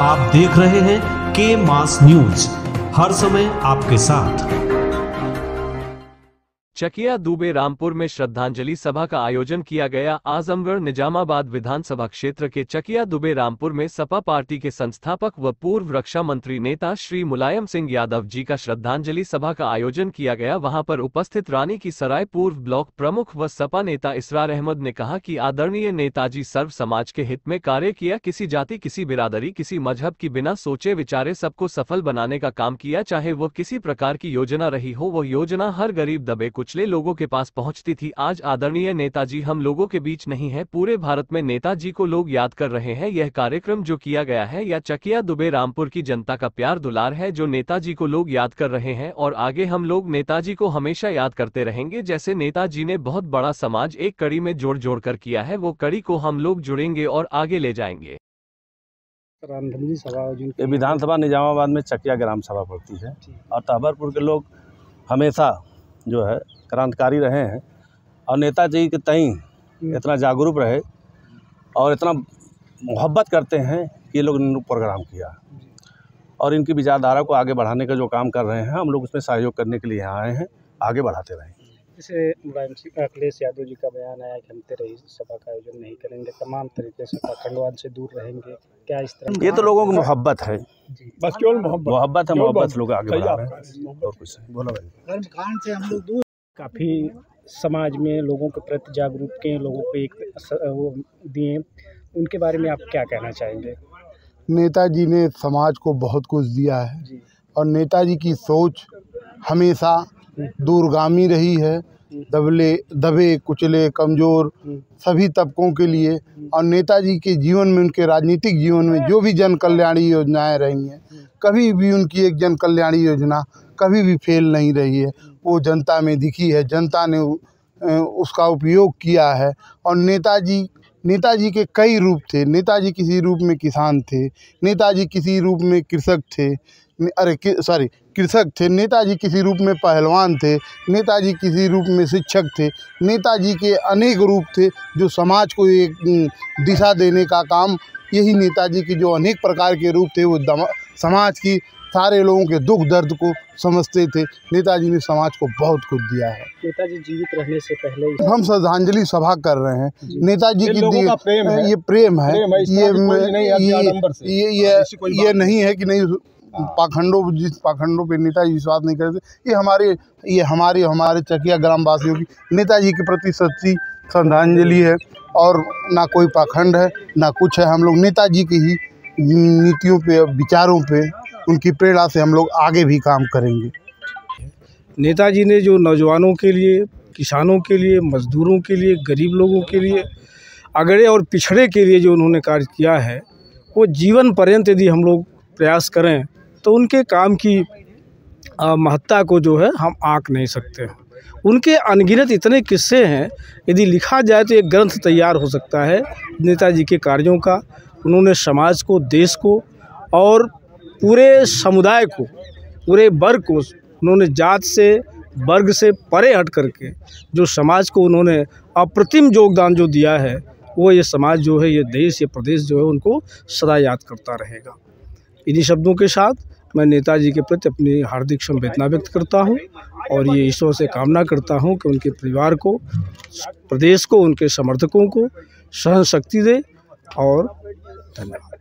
आप देख रहे हैं के मास न्यूज, हर समय आपके साथ। चकिया दुबे रामपुर में श्रद्धांजलि सभा का आयोजन किया गया। आजमगढ़ निजामाबाद विधानसभा क्षेत्र के चकिया दुबे रामपुर में सपा पार्टी के संस्थापक व पूर्व रक्षा मंत्री नेता श्री मुलायम सिंह यादव जी का श्रद्धांजलि सभा का आयोजन किया गया। वहां पर उपस्थित रानी की सराय पूर्व ब्लॉक प्रमुख व सपा नेता इसरार अहमद ने कहा कि आदरणीय नेताजी सर्व समाज के हित में कार्य किया, किसी जाति, किसी बिरादरी, किसी मजहब की बिना सोचे विचारे सबको सफल बनाने का काम किया। चाहे वो किसी प्रकार की योजना रही हो, वो योजना हर गरीब दबे कुचले लोगों के पास पहुंचती थी। आज आदरणीय नेताजी हम लोगों के बीच नहीं है, पूरे भारत में नेताजी को लोग याद कर रहे हैं। यह कार्यक्रम जो किया गया है यह चकिया दुबे रामपुर की जनता का प्यार दुलार है, जो नेताजी को लोग याद कर रहे हैं और आगे हम लोग नेताजी को हमेशा याद करते रहेंगे। जैसे नेताजी ने बहुत बड़ा समाज एक कड़ी में जोड़ जोड़ कर किया है, वो कड़ी को हम लोग जुड़ेंगे और आगे ले जाएंगे। विधानसभा निजामाबाद में चकिया ग्राम सभा पड़ती है और तहबरपुर के लोग हमेशा जो है क्रांतिकारी रहे हैं और नेताजी के तई इतना जागरूक रहे और इतना मोहब्बत करते हैं कि ये लोग ने प्रोग्राम किया और इनकी विचारधारा को आगे बढ़ाने का जो काम कर रहे हैं हम लोग उसमें सहयोग करने के लिए यहाँ आए हैं, आगे बढ़ाते रहेंगे। जैसे अखिलेश यादव जी का बयान आया कि हम तेरही सभा का आयोजन नहीं करेंगे, तमाम तरीके से पाखंडवाद से दूर रहेंगे, क्या इस तरह? ये तो लोगों की मोहब्बत है, बस केवल मोहब्बत है, मोहब्बत लोग आगे बढ़ा रहे हैं और कुछ नहीं। बोलो भाई। कांड से हम लोग दूर। काफ़ी समाज में लोगों के प्रति जागरूक के लोगों को एक वो दिए, उनके बारे में आप क्या कहना चाहेंगे? नेताजी ने समाज को बहुत कुछ दिया है और नेताजी की सोच हमेशा दूरगामी रही है, दबे कुचले कमज़ोर सभी तबकों के लिए। और नेताजी के जीवन में, उनके राजनीतिक जीवन में जो भी जन कल्याणी योजनाएं रही हैं, कभी भी उनकी एक जन कल्याणी योजना कभी भी फेल नहीं रही है। वो जनता में दिखी है, जनता ने उसका उपयोग किया है। और नेताजी के कई रूप थे। नेताजी किसी रूप में किसान थे, नेताजी किसी रूप में कृषक थे, कृषक थे, नेताजी किसी रूप में पहलवान थे, नेताजी किसी रूप में शिक्षक थे। नेताजी के अनेक रूप थे जो समाज को एक दिशा देने का काम, यही नेताजी के जो अनेक प्रकार के रूप थे वो समाज की सारे लोगों के दुख दर्द को समझते थे। नेताजी ने समाज को बहुत कुछ दिया है। नेताजी जीवित रहने से पहले हम श्रद्धांजलि सभा कर रहे हैं। नेताजी की ये प्रेम है, ये नहीं है कि नहीं जिस पाखंडों पे नेताजी विश्वास नहीं करते। ये हमारे चकिया ग्राम वासियों की नेताजी के प्रति सच्ची श्रद्धांजलि है और ना कोई पाखंड है ना कुछ है। हम लोग नेताजी की ही नीतियों पे, विचारों पे, उनकी प्रेरणा से हम लोग आगे भी काम करेंगे। नेताजी ने जो नौजवानों के लिए, किसानों के लिए, मजदूरों के लिए, गरीब लोगों के लिए, अगड़े और पिछड़े के लिए जो उन्होंने कार्य किया है, वो जीवन पर्यंत यदि हम लोग प्रयास करें तो उनके काम की महत्ता को जो है हम आंक नहीं सकते। उनके अनगिनत इतने किस्से हैं, यदि लिखा जाए तो एक ग्रंथ तैयार हो सकता है नेताजी के कार्यों का। उन्होंने समाज को, देश को और पूरे समुदाय को, पूरे वर्ग को, उन्होंने जात से, वर्ग से परे हट करके जो समाज को उन्होंने अप्रतिम योगदान जो दिया है, वो ये समाज जो है, ये देश, ये प्रदेश जो है, उनको सदा याद करता रहेगा। इन्हीं शब्दों के साथ मैं नेताजी के प्रति अपनी हार्दिक संवेदना व्यक्त करता हूँ और ये ईश्वर से कामना करता हूँ कि उनके परिवार को, प्रदेश को, उनके समर्थकों को सहन शक्ति दे और धन्यवाद।